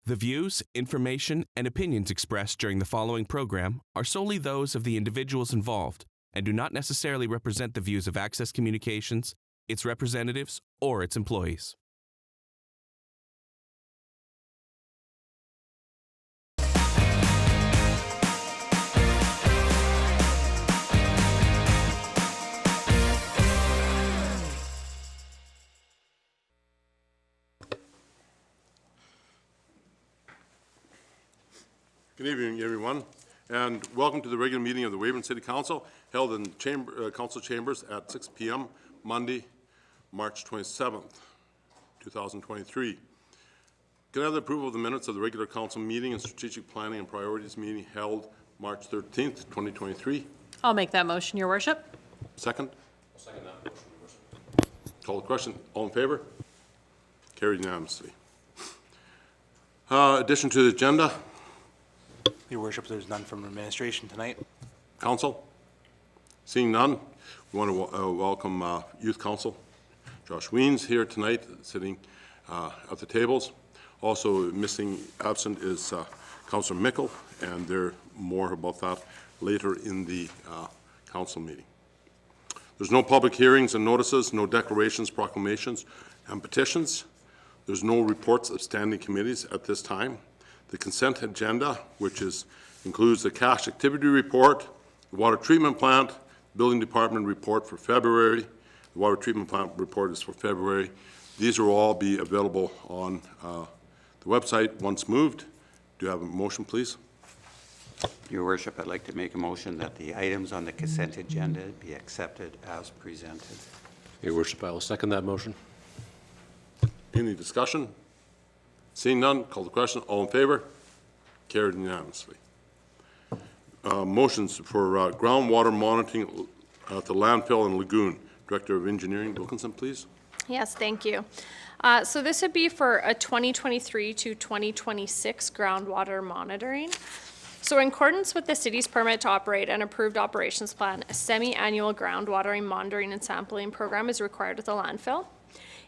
The views, information, and opinions expressed during the following program are solely those of the individuals involved and do not necessarily represent the views of Access Communications, its representatives, or its employees. Good evening, everyone, and welcome to the regular meeting of the Weyburn City Council, held in council chambers at 6 p.m. Monday, March 27th, 2023. Can I have the approval of the minutes of the regular council meeting and strategic planning and priorities meeting held March 13th, 2023? I'll make that motion, Your Worship. Second? I'll second that motion, Your Worship. Call the question. All in favor? Carried unanimously. Addition to the agenda. Your Worship, there's none from administration tonight. Council? Seeing none, we want to welcome Youth Council. Josh Weens here tonight, sitting at the tables. Also absent is Councillor Mickle, and there more about that later in the council meeting. There's no public hearings and notices, no declarations, proclamations, and petitions. There's no reports of standing committees at this time. The consent agenda, which includes the cash activity report, the water treatment plant, building department report for February. The water treatment plant report is for February. These will all be available on the website once moved. Do you have a motion, please? Your Worship, I'd like to make a motion that the items on the consent agenda be accepted as presented. Your Worship, I will second that motion. Any discussion? Seeing none, call the question. All in favor? Carried unanimously. Motions for groundwater monitoring at the landfill and lagoon. Director of Engineering, Wilkinson, please. Yes, thank you. So this would be for a 2023 to 2026 groundwater monitoring. So in accordance with the city's permit to operate an approved operations plan, a semi-annual groundwater monitoring and sampling program is required at the landfill.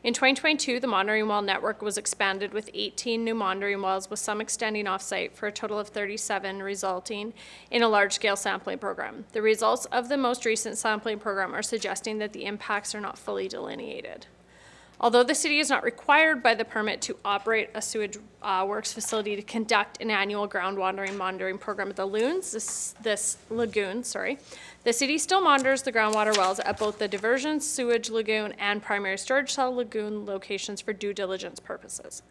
In 2022, the monitoring well network was expanded with 18 new monitoring wells, with some extending off-site for a total of 37, resulting in a large-scale sampling program. The results of the most recent sampling program are suggesting that the impacts are not fully delineated. Although the city is not required by the permit to operate a sewage works facility to conduct an annual groundwater monitoring program at the lagoon, the city still monitors the groundwater wells at both the diversion sewage lagoon and primary storage cell lagoon locations for due diligence purposes.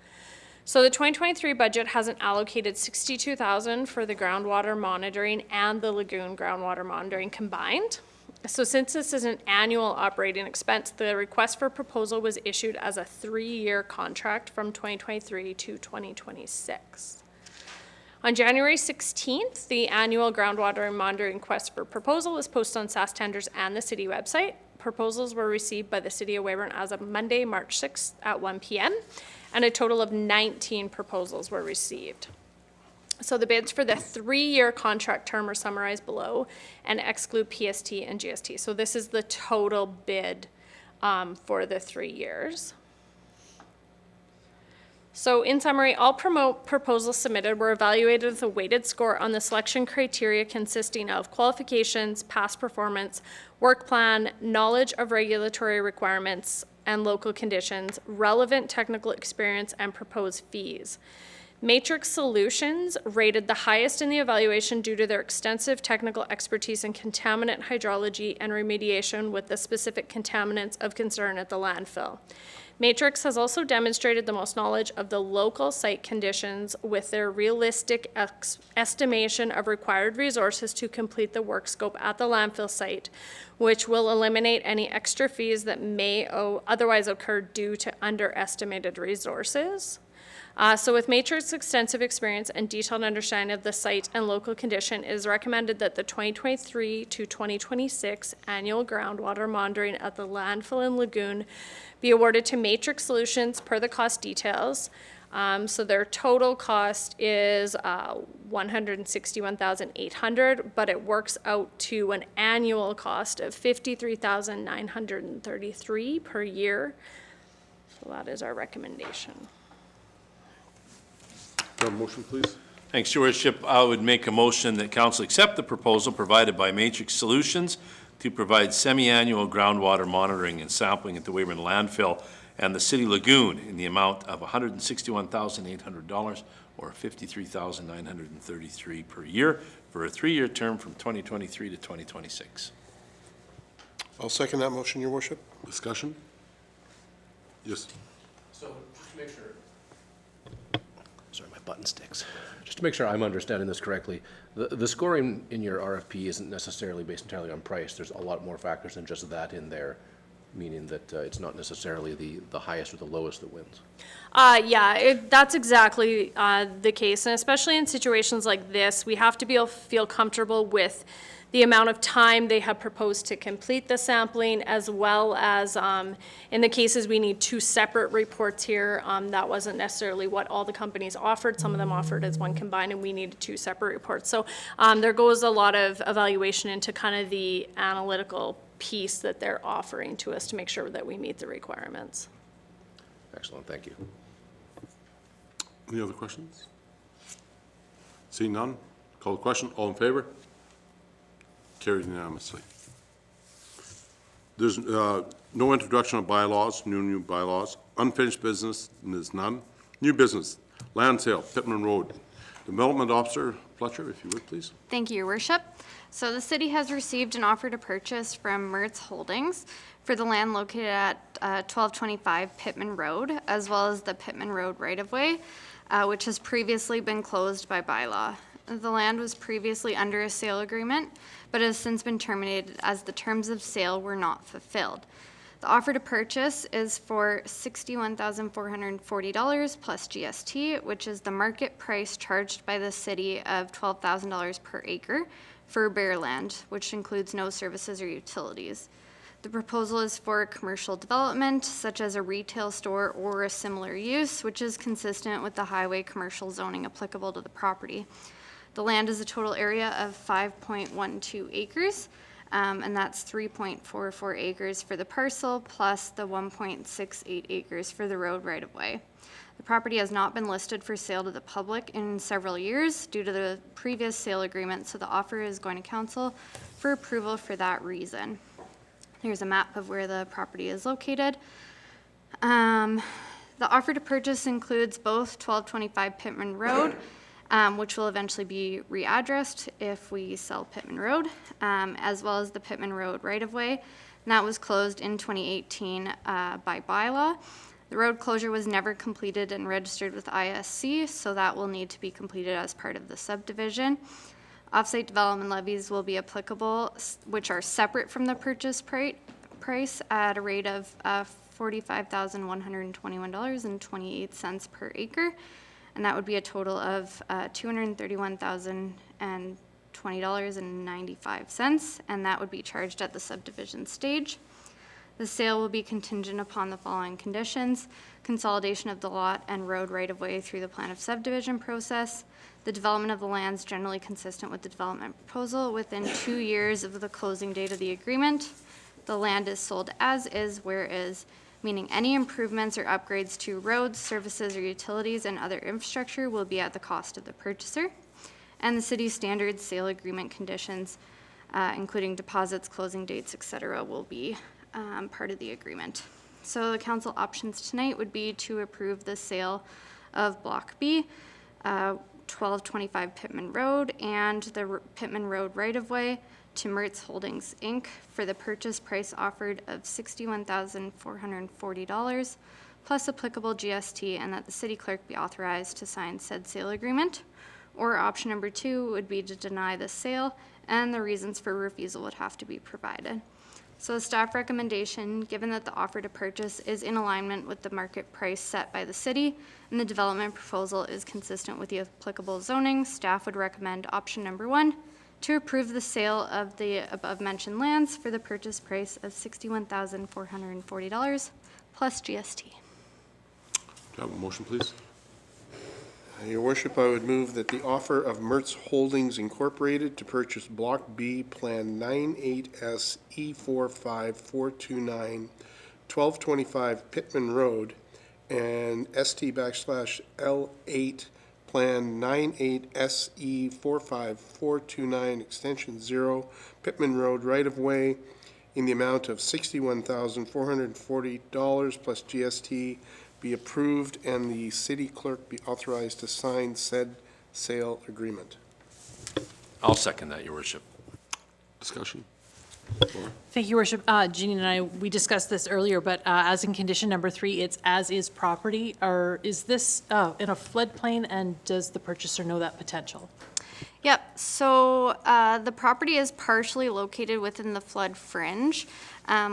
So the 2023 budget hasn't allocated $62,000 for the groundwater monitoring and the lagoon groundwater monitoring combined. So since this is an annual operating expense, the request for proposal was issued as a 3-year contract from 2023 to 2026. On January 16th, the annual groundwater monitoring request for proposal was posted on SAS Tenders and the city website. Proposals were received by the city of Weyburn as of Monday, March 6th at 1 p.m., and a total of 19 proposals were received. So the bids for the 3-year contract term are summarized below and exclude PST and GST. So this is the total bid for the 3 years. So in summary, all proposals submitted were evaluated with a weighted score on the selection criteria consisting of qualifications, past performance, work plan, knowledge of regulatory requirements and local conditions, relevant technical experience, and proposed fees. Matrix Solutions rated the highest in the evaluation due to their extensive technical expertise in contaminant hydrology and remediation with the specific contaminants of concern at the landfill. Matrix has also demonstrated the most knowledge of the local site conditions with their realistic estimation of required resources to complete the work scope at the landfill site, which will eliminate any extra fees that may otherwise occur due to underestimated resources. So with Matrix's extensive experience and detailed understanding of the site and local condition, it is recommended that the 2023 to 2026 annual groundwater monitoring at the landfill and lagoon be awarded to Matrix Solutions per the cost details. So their total cost is $161,800, but it works out to an annual cost of $53,933 per year. So that is our recommendation. Do I have a motion, please? Thanks, Your Worship. I would make a motion that council accept the proposal provided by Matrix Solutions to provide semi-annual groundwater monitoring and sampling at the Weyburn landfill and the city lagoon in the amount of $161,800 or $53,933 per year for a 3-year term from 2023 to 2026. I'll second that motion, Your Worship. Discussion? Yes. So, just to make sure. Sorry, my button sticks. Just to make sure I'm understanding this correctly, the scoring in your RFP isn't necessarily based entirely on price. There's a lot more factors than just that in there, meaning that it's not necessarily the highest or the lowest that wins. That's exactly the case, and especially in situations like this, we have to feel comfortable with the amount of time they have proposed to complete the sampling, as well as in the cases we need 2 separate reports here. That wasn't necessarily what all the companies offered. Some of them offered as one combined, and we needed 2 separate reports. So there goes a lot of evaluation into kind of the analytical piece that they're offering to us to make sure that we meet the requirements. Excellent, thank you. Any other questions? Seeing none, call the question. All in favor? Carried unanimously. There's no introduction of bylaws, new bylaws. Unfinished business, there's none. New business, land sale, Pittman Road. Development Officer Fletcher, if you would, please. Thank you, Your Worship. So the city has received an offer to purchase from Mertz Holdings for the land located at 1225 Pittman Road, as well as the Pittman Road right-of-way, which has previously been closed by bylaw. The land was previously under a sale agreement, but has since been terminated as the terms of sale were not fulfilled. The offer to purchase is for $61,440 plus GST, which is the market price charged by the city of $12,000 per acre for bare land, which includes no services or utilities. The proposal is for commercial development, such as a retail store or a similar use, which is consistent with the highway commercial zoning applicable to the property. The land is a total area of 5.12 acres, and that's 3.44 acres for the parcel, plus the 1.68 acres for the road right-of-way. The property has not been listed for sale to the public in several years due to the previous sale agreement, so the offer is going to council for approval for that reason. Here's a map of where the property is located. The offer to purchase includes both 1225 Pittman Road, which will eventually be readdressed if we sell Pittman Road, as well as the Pittman Road right-of-way. And that was closed in 2018 by bylaw. The road closure was never completed and registered with ISC, so that will need to be completed as part of the subdivision. Offsite development levies will be applicable, which are separate from the purchase price at a rate of $45,121.28 per acre. And that would be a total of $231,020.95, and that would be charged at the subdivision stage. The sale will be contingent upon the following conditions: consolidation of the lot and road right-of-way through the plan of subdivision process, the development of the lands generally consistent with the development proposal within 2 years of the closing date of the agreement, the land is sold as is, where is, meaning any improvements or upgrades to roads, services, or utilities and other infrastructure will be at the cost of the purchaser. And the city's standard sale agreement conditions, including deposits, closing dates, etc., will be part of the agreement. So the council options tonight would be to approve the sale of Block B, 1225 Pittman Road, and the Pittman Road right-of-way to Mertz Holdings, Inc. for the purchase price offered of $61,440 plus applicable GST, and that the city clerk be authorized to sign said sale agreement. Or option number 2 would be to deny the sale, and the reasons for refusal would have to be provided. So staff recommendation, given that the offer to purchase is in alignment with the market price set by the city and the development proposal is consistent with the applicable zoning, staff would recommend option number 1, to approve the sale of the above-mentioned lands for the purchase price of $61,440 plus GST. Do I have a motion, please? Your Worship, I would move that the offer of Mertz Holdings Incorporated to purchase Block B, Plan 98S E45429, 1225 Pittman Road, and ST/L8 Plan 98 SE 45429, Extension 0, Pittman Road right-of-way, in the amount of $61,440 plus GST be approved and the city clerk be authorized to sign said sale agreement. I'll second that, Your Worship. Discussion? Thank you, Your Worship. Jeannie and I, we discussed this earlier, but as in condition number 3, it's as-is property. Or is this in a floodplain, and does the purchaser know that potential? Yep, so the property is partially located within the flood fringe,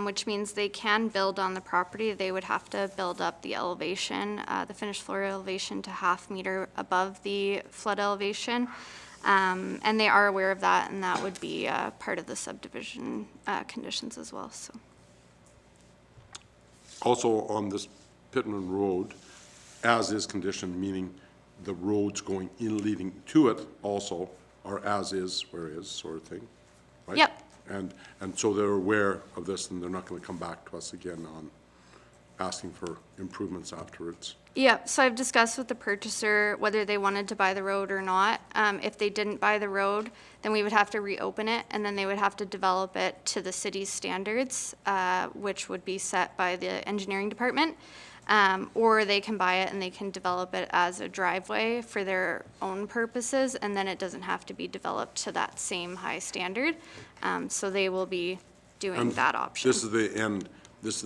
which means they can build on the property. They would have to build up the elevation, the finished floor elevation to half meter above the flood elevation. And they are aware of that, and that would be part of the subdivision conditions as well, so. Also on this Pittman Road, as is condition, meaning the roads going in leading to it also are as is, where is sort of thing, right? Yep. And so they're aware of this, and they're not going to come back to us again on asking for improvements afterwards. Yeah, so I've discussed with the purchaser whether they wanted to buy the road or not. If they didn't buy the road, then we would have to reopen it, and then they would have to develop it to the city's standards, which would be set by the engineering department. Or they can buy it and they can develop it as a driveway for their own purposes, and then it doesn't have to be developed to that same high standard. So they will be doing that option. This is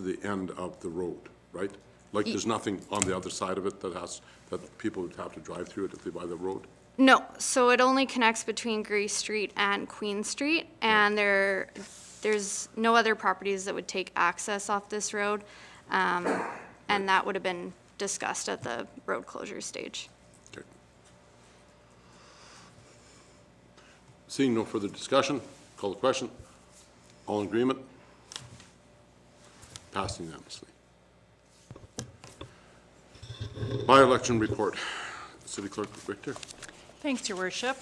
the end of the road, right? Like, there's nothing on the other side of it that people would have to drive through it if they buy the road? No, so it only connects between Gray Street and Queen Street, and there's no other properties that would take access off this road, and that would have been discussed at the road closure stage. Okay. Seeing no further discussion, call the question. All in agreement? Passed unanimously. By-election report. City Clerk Richter. Thanks, Your Worship.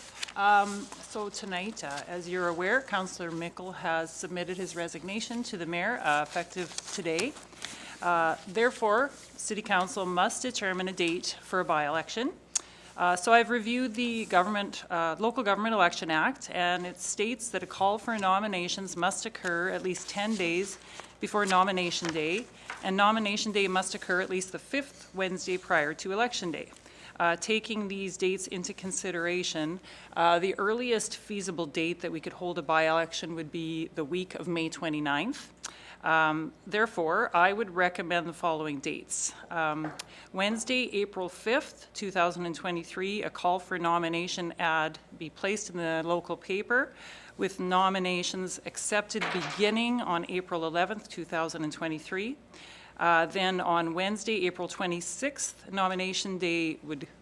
So tonight, as you're aware, Councillor Mickle has submitted his resignation to the mayor effective today. Therefore, City Council must determine a date for a by-election. So I've reviewed the Local Government Election Act, and it states that a call for nominations must occur at least 10 days before nomination day, and nomination day must occur at least the 5th Wednesday prior to Election Day. Taking these dates into consideration, the earliest feasible date that we could hold a by-election would be the week of May 29th. Therefore, I would recommend the following dates. Wednesday, April 5th, 2023, a call for nomination ad be placed in the local paper with nominations accepted beginning on April 11th, 2023. Then on Wednesday, April 26th,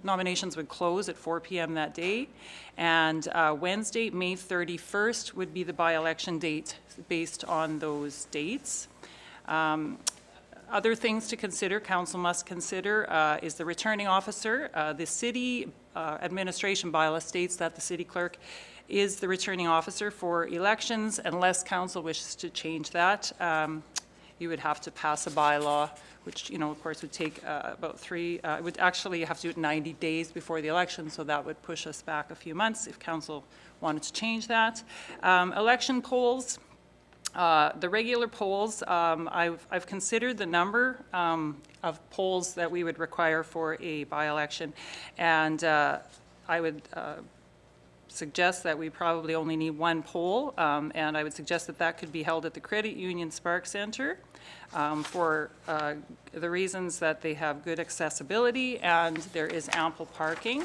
nominations would close at 4 p.m. that day. And Wednesday, May 31st would be the by-election date based on those dates. Other things to consider, council must consider, is the returning officer. The city administration bylaw states that the city clerk is the returning officer for elections. Unless council wishes to change that, you would have to pass a bylaw, which, of course, would take it would actually have to do it 90 days before the election, so that would push us back a few months if council wanted to change that. Election polls, the regular polls, I've considered the number of polls that we would require for a by-election, and I would suggest that we probably only need one poll, and I would suggest that that could be held at the Credit Union Spark Center for the reasons that they have good accessibility and there is ample parking.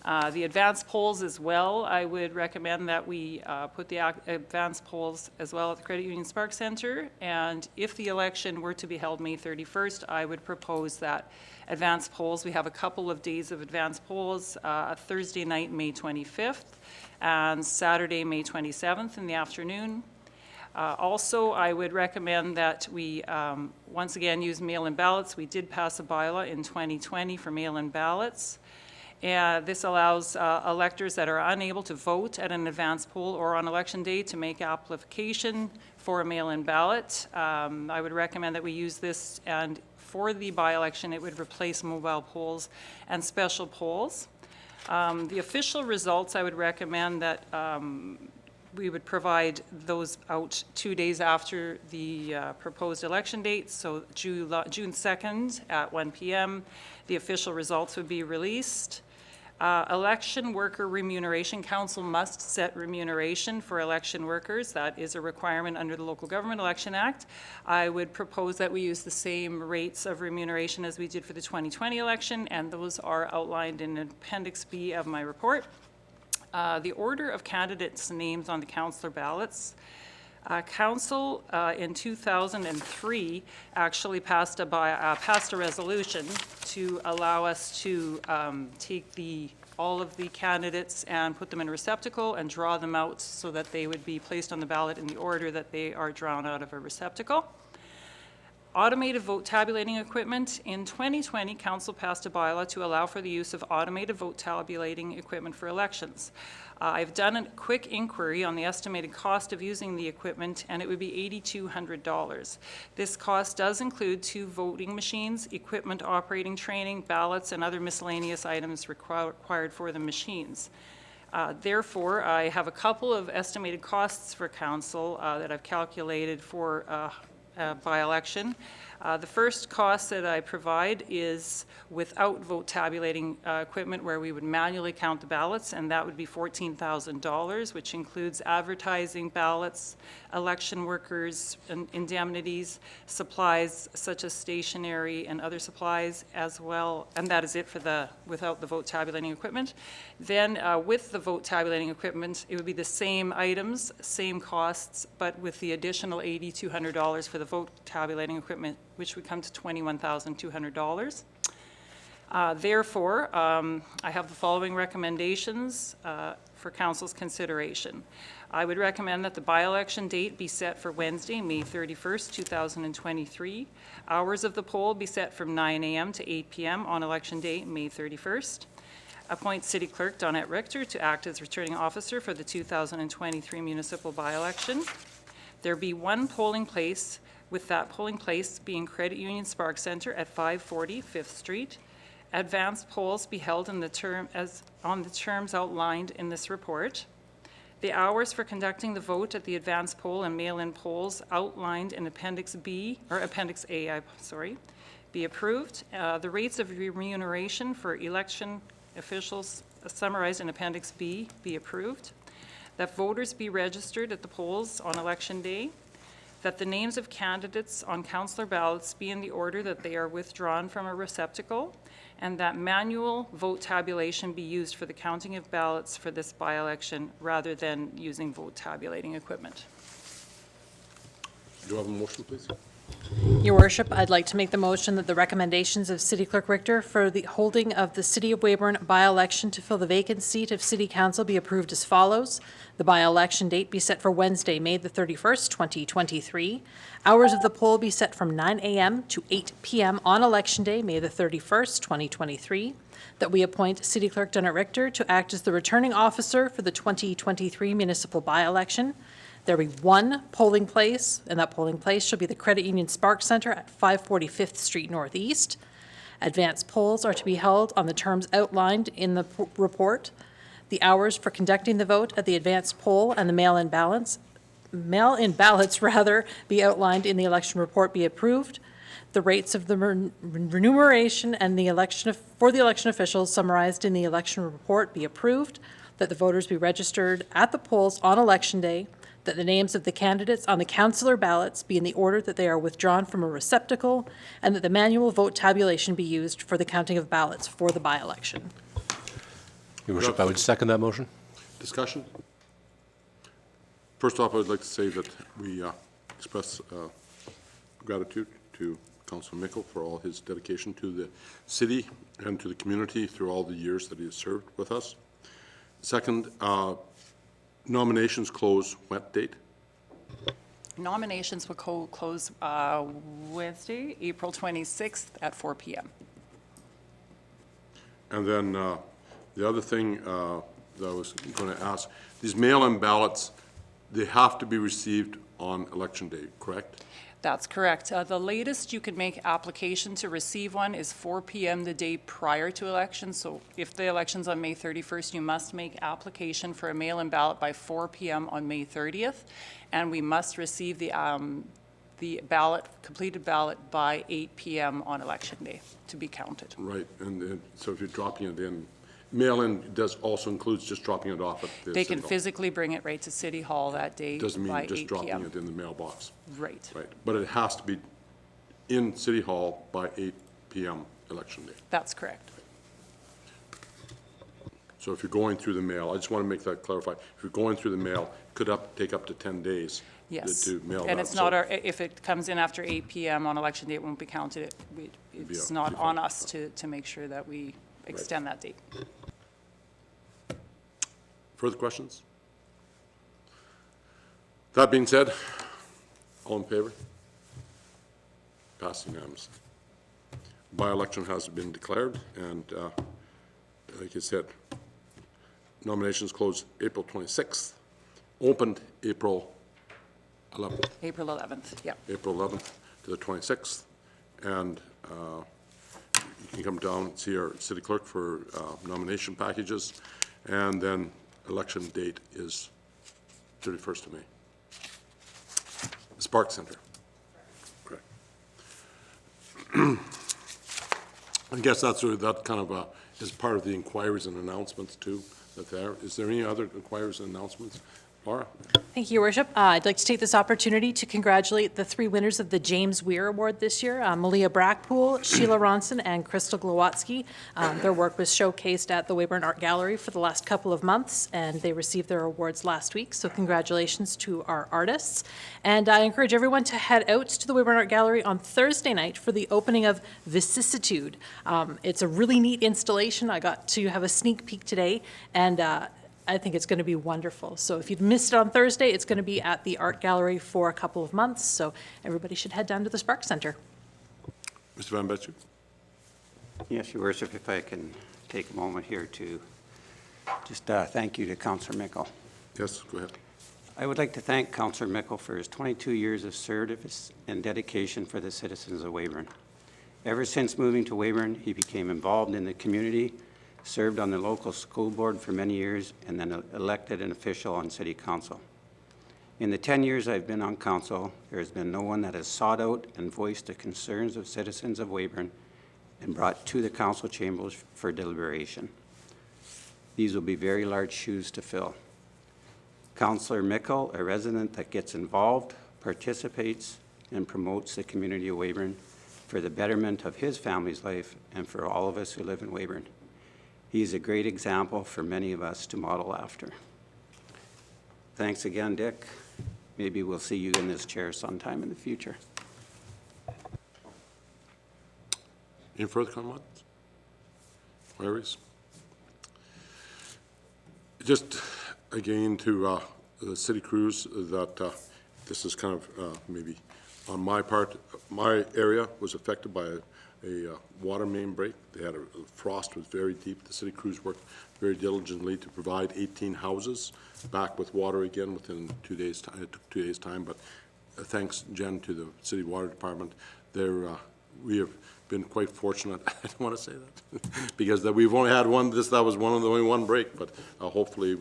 The advanced polls as well, I would recommend that we put the advanced polls as well at the Credit Union Spark Center, and if the election were to be held May 31st, I would propose that advanced polls, we have a couple of days of advanced polls, Thursday night, May 25th, and Saturday, May 27th in the afternoon. Also, I would recommend that we once again use mail-in ballots. We did pass a bylaw in 2020 for mail-in ballots. This allows electors that are unable to vote at an advance poll or on election day to make application for a mail-in ballot. I would recommend that we use this, and for the by-election, it would replace mobile polls and special polls. The official results, I would recommend that we would provide those out 2 days after the proposed election date, so June 2nd at 1 p.m. The official results would be released. Election worker remuneration, council must set remuneration for election workers. That is a requirement under the Local Government Election Act. I would propose that we use the same rates of remuneration as we did for the 2020 election, and those are outlined in Appendix B of my report. The order of candidates' names on the councillor ballots. Council in 2003 actually passed a resolution to allow us to take all of the candidates and put them in a receptacle and draw them out so that they would be placed on the ballot in the order that they are drawn out of a receptacle. Automated vote tabulating equipment. In 2020, Council passed a bylaw to allow for the use of automated vote tabulating equipment for elections. I've done a quick inquiry on the estimated cost of using the equipment, and it would be $8,200. This cost does include 2 voting machines, equipment operating training, ballots, and other miscellaneous items required for the machines. Therefore, I have a couple of estimated costs for Council that I've calculated for by election. The first cost that I provide is without vote tabulating equipment, where we would manually count the ballots, and that would be $14,000, which includes advertising, ballots, election workers, indemnities, supplies such as stationery and other supplies as well, and that is it for without the vote tabulating equipment. Then with the vote tabulating equipment, it would be the same items, same costs, but with the additional $8,200 for the vote tabulating equipment, which would come to $21,200. Therefore, I have the following recommendations for Council's consideration. I would recommend that the by-election date be set for Wednesday, May 31st, 2023. Hours of the poll be set from 9 a.m. to 8 p.m. on election day, May 31st. Appoint City Clerk Donette Richter to act as returning officer for the 2023 municipal by-election. There be 1 polling place, with that polling place being Credit Union Spark Center at 540 5th Street. Advanced polls be held on the terms outlined in this report. The hours for conducting the vote at the advanced poll and mail-in polls outlined in Appendix B, or Appendix A, be approved. The rates of remuneration for election officials summarized in Appendix B be approved. That voters be registered at the polls on election day. That the names of candidates on councillor ballots be in the order that they are withdrawn from a receptacle, and that manual vote tabulation be used for the counting of ballots for this by-election rather than using vote tabulating equipment. Do you have a motion, please? Your Worship, I'd like to make the motion that the recommendations of City Clerk Richter for the holding of the City of Weyburn by-election to fill the vacant seat of City Council be approved as follows. The by-election date be set for Wednesday, May the 31st, 2023. Hours of the poll be set from 9 a.m. to 8 p.m. on Election Day, May the 31st, 2023. That we appoint City Clerk Donette Richter to act as the returning officer for the 2023 municipal by-election. There will be 1 polling place, and that polling place shall be the Credit Union Spark Center at 540 5th Street Northeast. Advanced polls are to be held on the terms outlined in the report. The hours for conducting the vote at the advanced poll and the mail-in ballots be outlined in the election report be approved. The rates of the remuneration and for the election officials summarized in the election report be approved. That the voters be registered at the polls on election day. That the names of the candidates on the councillor ballots be in the order that they are withdrawn from a receptacle, and that the manual vote tabulation be used for the counting of ballots for the by-election. Your Worship, I would second that motion. Discussion? First off, I would like to say that we express gratitude to Councilor Mickle for all his dedication to the city and to the community through all the years that he has served with us. Second, nominations close what date? Nominations will close Wednesday, April 26th at 4 p.m. And then the other thing that I was going to ask, these mail-in ballots, they have to be received on election day, correct? That's correct. The latest you can make application to receive one is 4 p.m. the day prior to election. So if the election's on May 31st, you must make application for a mail-in ballot by 4 p.m. on May 30th, and we must receive the ballot, completed ballot by 8 p.m. on election day to be counted. Right, and so if you're dropping it in, mail-in does also includes just dropping it off at the They City can Hall. physically bring it right to City Hall that day Doesn't by mean just 8 dropping p.m. it in the mailbox. Right. Right, but it has to be in City Hall by 8 p.m. election day. That's correct. So if you're going through the mail, I just want to make that clarified. If you're going through the mail, it could take up to 10 days Yes. to mail that. And it's So- not our, if it comes in after 8 p.m. on election day, it won't be counted. It's Yeah, not be on fine. us to make sure that we extend that date. Further questions? That being said, all in favor? Passed unanimously. By-election has been declared, and like I said, nominations closed April 26th, opened April 11th. April 11th, yeah. April 11th to the 26th, and you can come down and see our city clerk for nomination packages, and then election date is 31st of May. Spark Center. Correct. I guess that kind of is part of the inquiries and announcements too, that there. Is there any other inquiries and announcements? Laura? Thank you, Your Worship. I'd like to take this opportunity to congratulate the 3 winners of the James Weir Award this year, Malia Brackpool, Sheila Ronson, and Crystal Glowatsky. Their work was showcased at the Weyburn Art Gallery for the last couple of months, and they received their awards last week, so congratulations to our artists. And I encourage everyone to head out to the Weyburn Art Gallery on Thursday night for the opening of Vicissitude. It's a really neat installation. I got to have a sneak peek today, and I think it's going to be wonderful. So if you'd missed it on Thursday, it's going to be at the Art Gallery for a couple of months, so everybody should head down to the Spark Center. Mr. Van Betju? Yes, Your Worship, if I can take a moment here to just thank you to Councillor Mickle. Yes, go ahead. I would like to thank Councillor Mickle for his 22 years of service and dedication for the citizens of Weyburn. Ever since moving to Weyburn, he became involved in the community, served on the local school board for many years, and then elected an official on city council. In the 10 years I've been on council, there has been no one that has sought out and voiced the concerns of citizens of Weyburn and brought to the council chambers for deliberation. These will be very large shoes to fill. Councillor Mickle, a resident that gets involved, participates, and promotes the community of Weyburn for the betterment of his family's life and for all of us who live in Weyburn. He is a great example for many of us to model after. Thanks again, Dick. Maybe we'll see you in this chair sometime in the future. Any further comments? Queries? Just again to the city crews that this is kind of maybe on my part, my area was affected by a water main break. They had a frost was very deep. The city crews worked very diligently to provide 18 houses back with water again within 2 days' time. It took 2 days' time, but thanks, Jen, to the city water department. We have been quite fortunate. I don't want to say that because we've only had one. That was only one break, but hopefully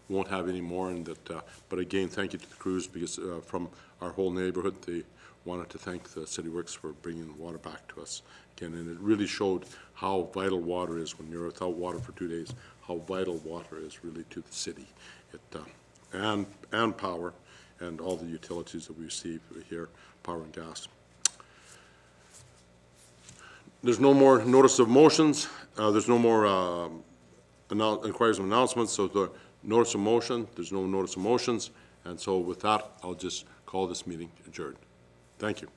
won't have any more. And that, but again, thank you to the crews because from our whole neighborhood, they wanted to thank the City Works for bringing water back to us again, and it really showed how vital water is when you're without water for 2 days. How vital water is really to the city, and power, and all the utilities that we receive here, power and gas. There's no more notice of motions. There's no more inquiries and announcements. So the notice of motion. There's no notice of motions, and so with that, I'll just call this meeting adjourned. Thank you.